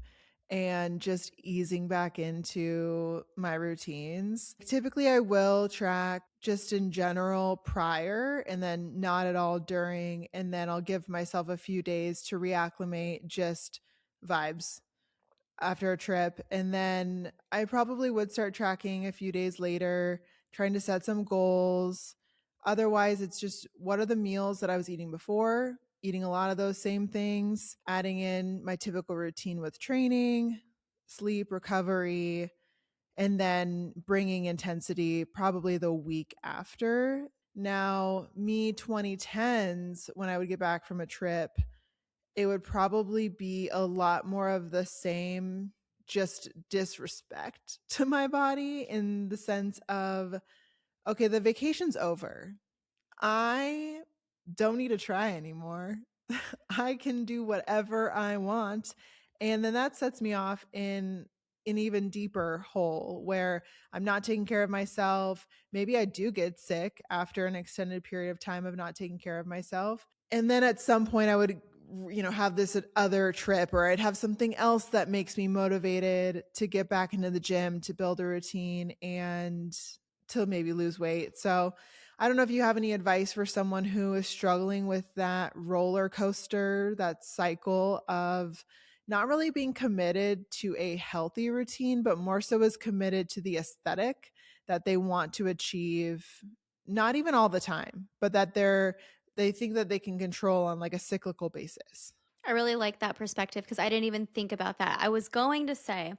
[SPEAKER 1] and just easing back into my routines. Typically, I will track just in general prior and then not at all during. And then I'll give myself a few days to reacclimate, just vibes after a trip. And then I probably would start tracking a few days later, trying to set some goals. Otherwise, it's just what are the meals that I was eating before, eating a lot of those same things, adding in my typical routine with training, sleep, recovery, and then bringing intensity probably the week after. Now, me 2010s, when I would get back from a trip, it would probably be a lot more of the same, just disrespect to my body in the sense of, okay, the vacation's over. I don't need to try anymore. I can do whatever I want. And then that sets me off in an even deeper hole where I'm not taking care of myself. Maybe I do get sick after an extended period of time of not taking care of myself. And then at some point I would have this other trip, or I'd have something else that makes me motivated to get back into the gym, to build a routine and to maybe lose weight. So I don't know if you have any advice for someone who is struggling with that roller coaster, that cycle of not really being committed to a healthy routine, but more so is committed to the aesthetic that they want to achieve, not even all the time, but that they think that they can control on like a cyclical basis.
[SPEAKER 2] I really like that perspective because I didn't even think about that. I was going to say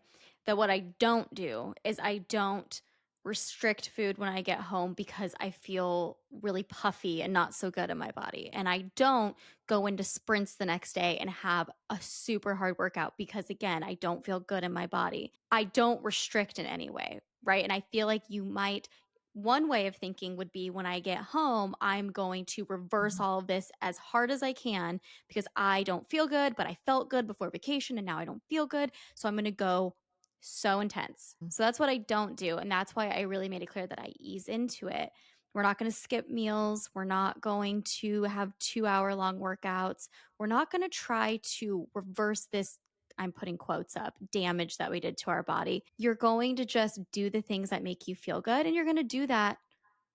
[SPEAKER 2] that what I don't do is I don't restrict food when I get home because I feel really puffy and not so good in my body. And I don't go into sprints the next day and have a super hard workout because, again, I don't feel good in my body. I don't restrict in any way, right? And I feel like you might. One way of thinking would be when I get home, I'm going to reverse
[SPEAKER 1] Mhm.
[SPEAKER 2] all of this as hard as I can because I don't feel good, but I felt good before vacation and now I don't feel good. So I'm going to go so intense. So that's what I don't do. And that's why I really made it clear that I ease into it. We're not going to skip meals. We're not going to have 2 hour long workouts. We're not going to try to reverse this. I'm putting quotes up, damage that we did to our body. You're going to just do the things that make you feel good. And you're going to do that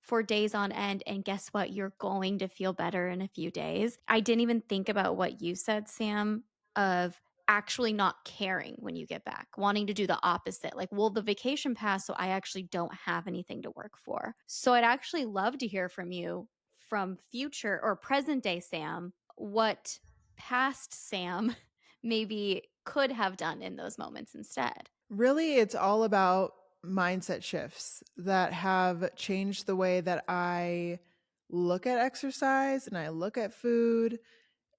[SPEAKER 2] for days on end. And guess what? You're going to feel better in a few days. I didn't even think about what you said, Sam, of actually not caring when you get back, wanting to do the opposite. Like, well, the vacation passed, so I actually don't have anything to work for. So I'd actually love to hear from you from future or present day Sam, what past Sam maybe could have done in those moments instead.
[SPEAKER 1] Really, it's all about mindset shifts that have changed the way that I look at exercise and I look at food,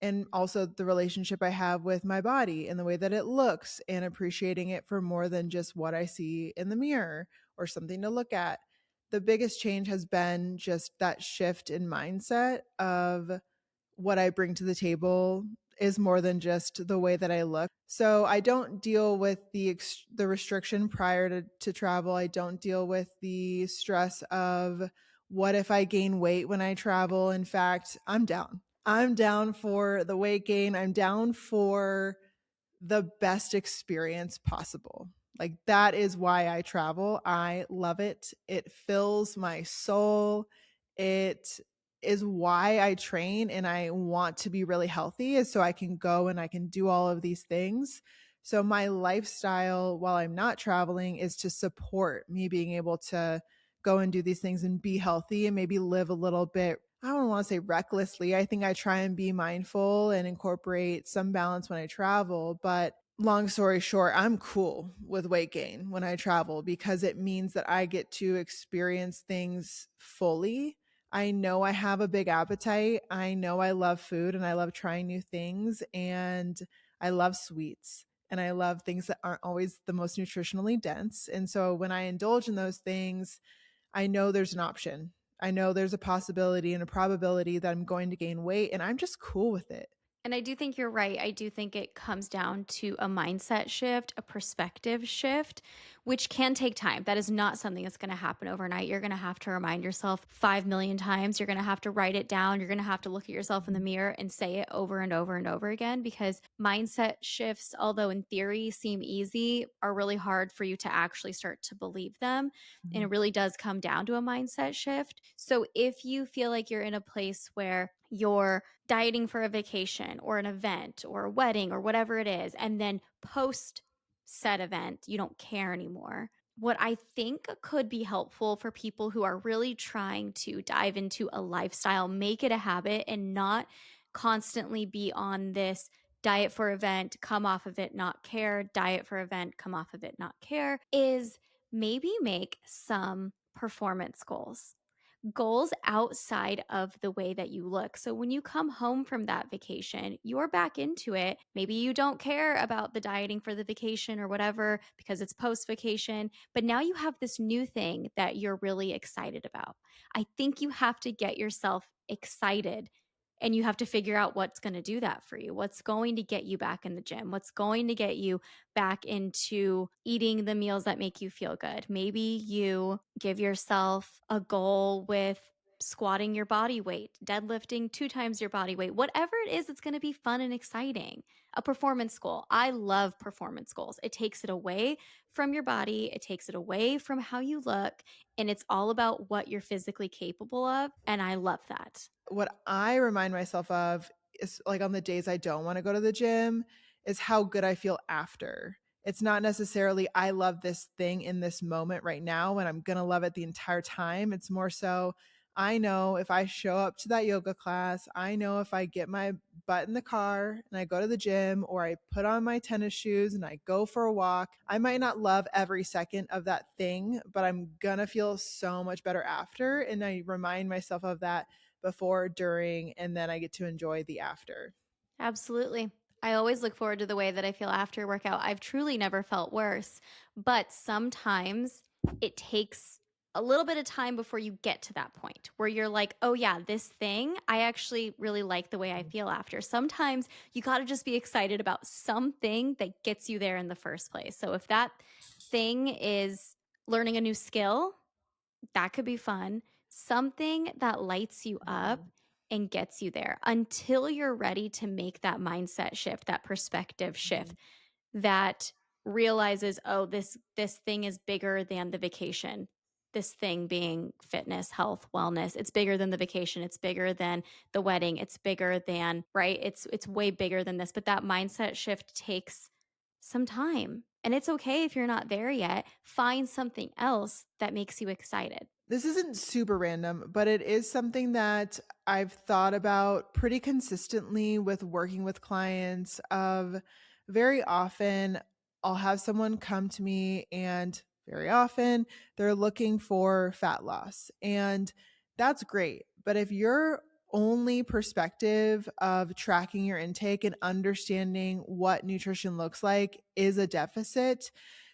[SPEAKER 1] and also the relationship I have with my body and the way that it looks, and appreciating it for more than just what I see in the mirror or something to look at. The biggest change has been just that shift in mindset of what I bring to the table is more than just the way that I look. So I don't deal with the restriction prior to travel. I don't deal with the stress of what if I gain weight when I travel. In fact, I'm down. I'm down for the weight gain. I'm down for the best experience possible. Like that is why I travel. I love it. It fills my soul. It is why I train and I want to be really healthy is so I can go and I can do all of these things. So my lifestyle while I'm not traveling is to support me being able to go and do these things and be healthy and maybe live a little bit, I don't want to say recklessly. I think I try and be mindful and incorporate some balance when I travel. But long story short, I'm cool with weight gain when I travel because it means that I get to experience things fully. I know I have a big appetite. I know I love food and I love trying new things. And I love sweets and I love things that aren't always the most nutritionally dense. And so when I indulge in those things, I know there's an option. I know there's a possibility and a probability that I'm going to gain weight, and I'm just cool with it.
[SPEAKER 2] And I do think you're right. I do think it comes down to a mindset shift, a perspective shift, which can take time. That is not something that's going to happen overnight. You're going to have to remind yourself 5 million times. You're going to have to write it down. You're going to have to look at yourself in the mirror and say it over and over and over again because mindset shifts, although in theory seem easy, are really hard for you to actually start to believe them. And it
[SPEAKER 1] Mhm.
[SPEAKER 2] really does come down to a mindset shift. So if you feel like you're in a place where you're dieting for a vacation or an event or a wedding or whatever it is, and then post said event, you don't care anymore. What I think could be helpful for people who are really trying to dive into a lifestyle, make it a habit, and not constantly be on this diet for event, come off of it, not care, diet for event, come off of it, not care, is maybe make some performance goals outside of the way that you look. So when you come home from that vacation, you're back into it. Maybe you don't care about the dieting for the vacation or whatever because it's post vacation, but now you have this new thing that you're really excited about. I think you have to get yourself excited and you have to figure out what's going to do that for you. What's going to get you back in the gym? What's going to get you back into eating the meals that make you feel good? Maybe you give yourself a goal with squatting your body weight, deadlifting 2 times your body weight, whatever it is, it's going to be fun and exciting. A performance goal. I love performance goals. It takes it away from your body, it takes it away from how you look, and it's all about what you're physically capable of. And I love that.
[SPEAKER 1] What I remind myself of is like on the days I don't want to go to the gym is how good I feel after. It's not necessarily I love this thing in this moment right now and I'm going to love it the entire time. It's more so I know if I show up to that yoga class, I know if I get my butt in the car and I go to the gym or I put on my tennis shoes and I go for a walk, I might not love every second of that thing, but I'm going to feel so much better after. And I remind myself of that before, during, and then I get to enjoy the after.
[SPEAKER 2] Absolutely. I always look forward to the way that I feel after a workout. I've truly never felt worse, but sometimes it takes a little bit of time before you get to that point where you're like, oh, yeah, this thing, I actually really like the way I feel after. Sometimes you got to just be excited about something that gets you there in the first place. So if that thing is learning a new skill, that could be fun. Something that lights you up and gets you there until you're ready to make that mindset shift, that perspective shift that realizes, oh, this thing is bigger than the vacation. This thing being fitness, health, wellness. It's bigger than the vacation. It's bigger than the wedding. It's bigger than, right? It's way bigger than this. But that mindset shift takes some time. And it's okay if you're not there yet. Find something else that makes you excited.
[SPEAKER 1] This isn't super random, but it is something that I've thought about pretty consistently with working with clients of very often I'll have someone come to me and very often they're looking for fat loss. And that's great. But if your only perspective of tracking your intake and understanding what nutrition looks like is a deficit,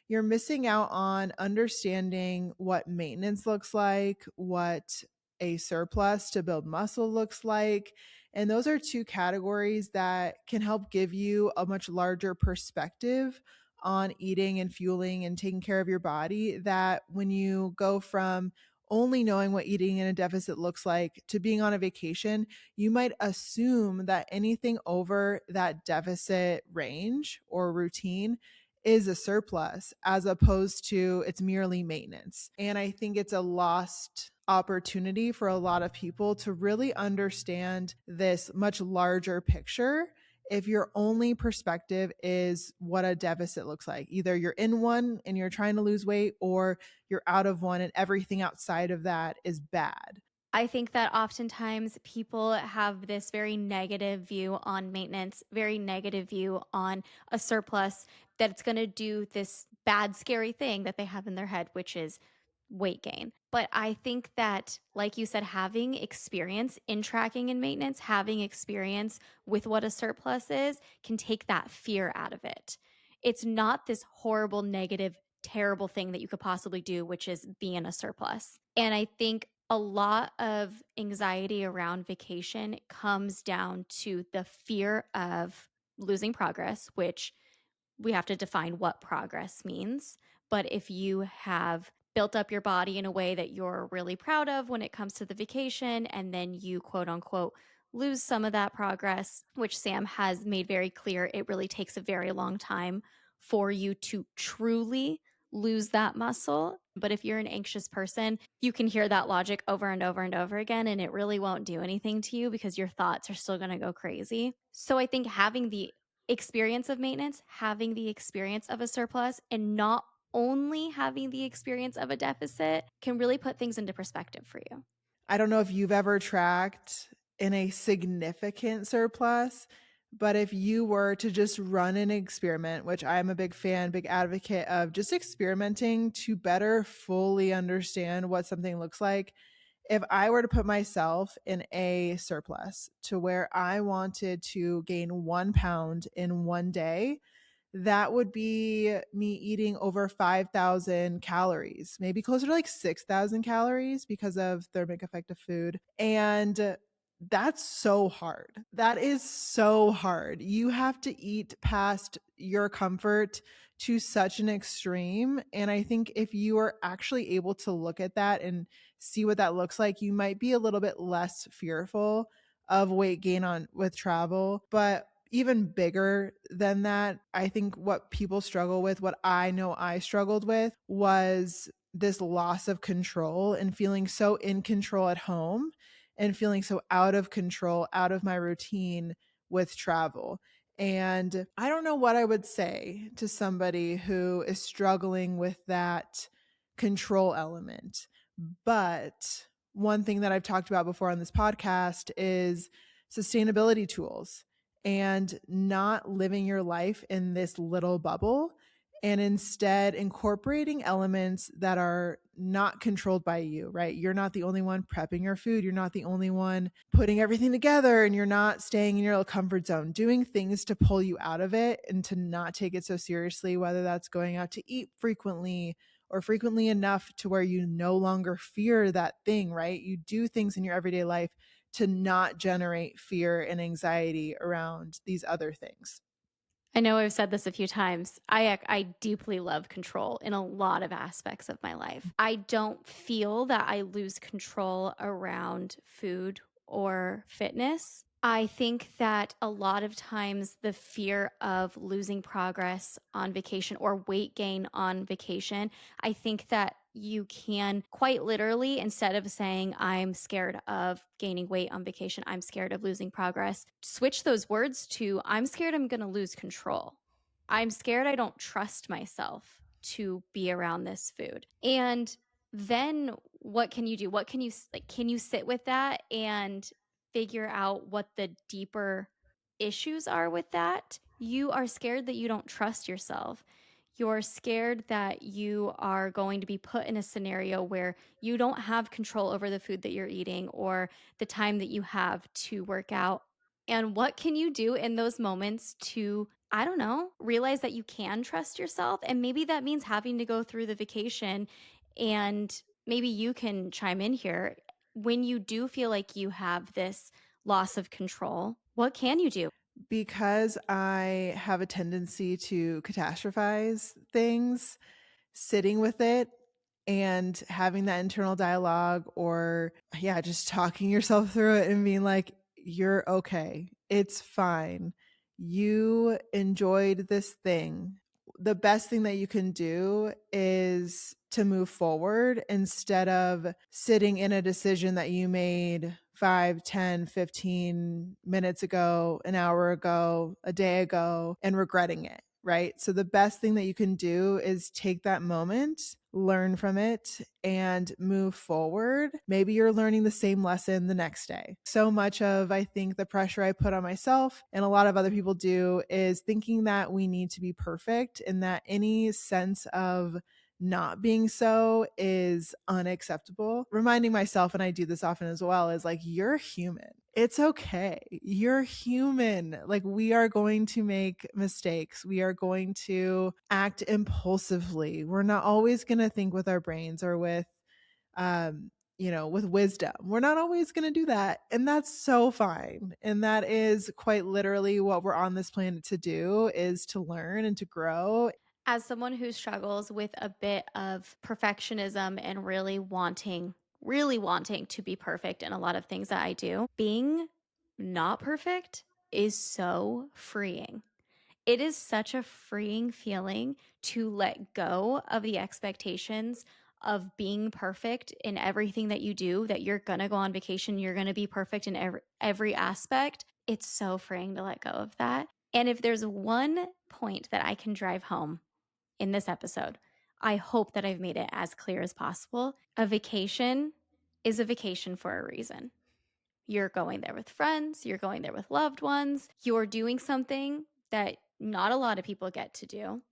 [SPEAKER 1] you're missing out on understanding what maintenance looks like, what a surplus to build muscle looks like. And those are two categories that can help give you a much larger perspective on eating and fueling and taking care of your body. That when you go from only knowing what eating in a deficit looks like to being on a vacation, you might assume that anything over that deficit range or routine is a surplus as opposed to it's merely maintenance. And I think it's a lost opportunity for a lot of people to really understand this much larger picture if your only perspective is what a deficit looks like. Either you're in one and you're trying to lose weight, or you're out of one and everything outside of that is bad.
[SPEAKER 2] I think that oftentimes people have this very negative view on maintenance, very negative view on a surplus, that it's going to do this bad, scary thing that they have in their head, which is weight gain. But I think that, like you said, having experience in tracking and maintenance, having experience with what a surplus is, can take that fear out of it. It's not this horrible, negative, terrible thing that you could possibly do, which is be in a surplus. And I think a lot of anxiety around vacation comes down to the fear of losing progress, which we have to define what progress means. But if you have built up your body in a way that you're really proud of when it comes to the vacation, and then you quote unquote lose some of that progress, which Sam has made very clear, it really takes a very long time for you to truly lose that muscle. But if you're an anxious person, you can hear that logic over and over and over again, and it really won't do anything to you because your thoughts are still going to go crazy. So I think having the experience of maintenance, having the experience of a surplus, and not only having the experience of a deficit can really put things into perspective for you.
[SPEAKER 1] I don't know if you've ever tracked in a significant surplus, but if you were to just run an experiment, which I'm a big fan, big advocate of just experimenting to better fully understand what something looks like. If I were to put myself in a surplus to where I wanted to gain 1 pound in one day, that would be me eating over 5,000 calories, maybe closer to like 6,000 calories because of thermic effect of food. And that's so hard. That is so hard. You have to eat past your comfort to such an extreme. And I think if you are actually able to look at that and see what that looks like, you might be a little bit less fearful of weight gain on with travel. But even bigger than that, I think what people struggle with, what I know I struggled with, was this loss of control and feeling so in control at home and feeling so out of control, out of my routine with travel. And I don't know what I would say to somebody who is struggling with that control element. But one thing that I've talked about before on this podcast is sustainability tools and not living your life in this little bubble, and instead incorporating elements that are not controlled by you, right? You're not the only one prepping your food. You're not the only one putting everything together, and you're not staying in your little comfort zone, doing things to pull you out of it and to not take it so seriously, whether that's going out to eat frequently or frequently enough to where you no longer fear that thing, right? You do things in your everyday life to not generate fear and anxiety around these other things.
[SPEAKER 2] I know I've said this a few times. I deeply love control in a lot of aspects of my life. I don't feel that I lose control around food or fitness. I think that a lot of times the fear of losing progress on vacation or weight gain on vacation, I think that you can quite literally, instead of saying, I'm scared of gaining weight on vacation, I'm scared of losing progress, switch those words to, I'm scared I'm going to lose control. I'm scared I don't trust myself to be around this food. And then what can you do? What can you like? Can you sit with that and figure out what the deeper issues are with that? You are scared that you don't trust yourself. You're scared that you are going to be put in a scenario where you don't have control over the food that you're eating or the time that you have to work out. And what can you do in those moments to, I don't know, realize that you can trust yourself? And maybe that means having to go through the vacation. And maybe you can chime in here. When you do feel like you have this loss of control, what can you do?
[SPEAKER 1] Because I have a tendency to catastrophize things, sitting with it and having that internal dialogue, or yeah, just talking yourself through it and being like, you're okay. It's fine. You enjoyed this thing. The best thing that you can do is to move forward instead of sitting in a decision that you made 5, 10, 15 minutes ago, an hour ago, a day ago, and regretting it, right? So the best thing that you can do is take that moment, learn from it, and move forward. Maybe you're learning the same lesson the next day. So much of, I think, the pressure I put on myself and a lot of other people do is thinking that we need to be perfect and that any sense of not being so is unacceptable. Reminding myself, and I do this often as well, is like, you're human. It's okay. You're human. Like, we are going to make mistakes. We are going to act impulsively. We're not always going to think with our brains or with, with wisdom. We're not always going to do that. And that's so fine. And that is quite literally what we're on this planet to do, is to learn and to grow.
[SPEAKER 2] As someone who struggles with a bit of perfectionism and really wanting to be perfect in a lot of things that I do, being not perfect is so freeing. It is such a freeing feeling to let go of the expectations of being perfect in everything that you do, that you're going to go on vacation, you're going to be perfect in every aspect. It's so freeing to let go of that. And if there's one point that I can drive home in this episode, I hope that I've made it as clear as possible. A vacation is a vacation for a reason. You're going there with friends, you're going there with loved ones, you're doing something that not a lot of people get to do.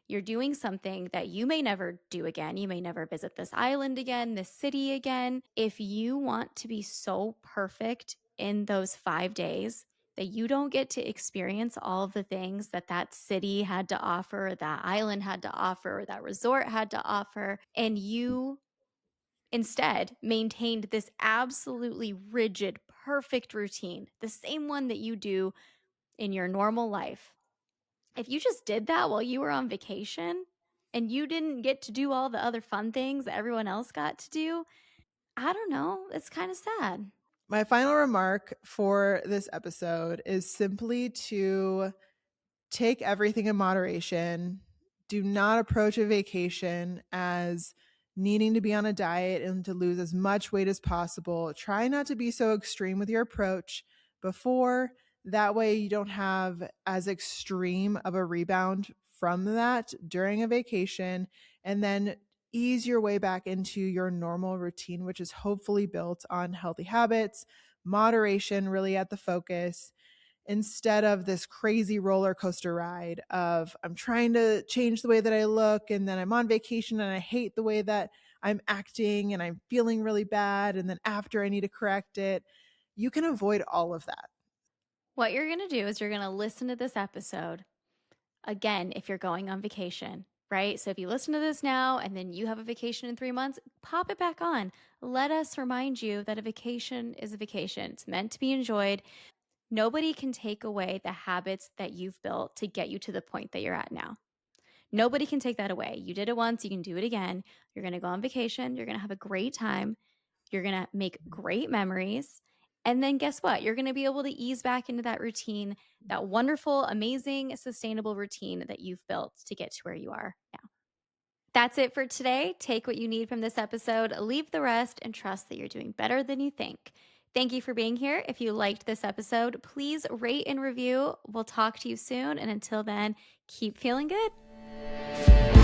[SPEAKER 2] You're doing something that you may never do again. You may never visit this island again, this city again. If you want to be so perfect in those 5 days that you don't get to experience all of the things that that city had to offer, that island had to offer, that resort had to offer, and you instead maintained this absolutely rigid, perfect routine, the same one that you do in your normal life. If you just did that while you were on vacation and you didn't get to do all the other fun things that everyone else got to do, I don't know, it's kind of sad.
[SPEAKER 1] My final remark for this episode is simply to take everything in moderation. Do not approach a vacation as needing to be on a diet and to lose as much weight as possible. Try not to be so extreme with your approach before. That way, you don't have as extreme of a rebound from that during a vacation. And then ease your way back into your normal routine, which is hopefully built on healthy habits, moderation, really at the focus, instead of this crazy roller coaster ride of I'm trying to change the way that I look and then I'm on vacation and I hate the way that I'm acting and I'm feeling really bad and then after I need to correct it. You can avoid all of that.
[SPEAKER 2] What you're going to do is you're going to listen to this episode again if you're going on vacation, right? So if you listen to this now and then you have a vacation in 3 months, pop it back on. Let us remind you that a vacation is a vacation. It's meant to be enjoyed. Nobody can take away the habits that you've built to get you to the point that you're at now. Nobody can take that away. You did it once, you can do it again. You're going to go on vacation, you're going to have a great time, you're going to make great memories. And then guess what? You're going to be able to ease back into that routine, that wonderful, amazing, sustainable routine that you've built to get to where you are now. That's it for today. Take what you need from this episode, leave the rest, and trust that you're doing better than you think. Thank you for being here. If you liked this episode, please rate and review. We'll talk to you soon. And until then, keep feeling good.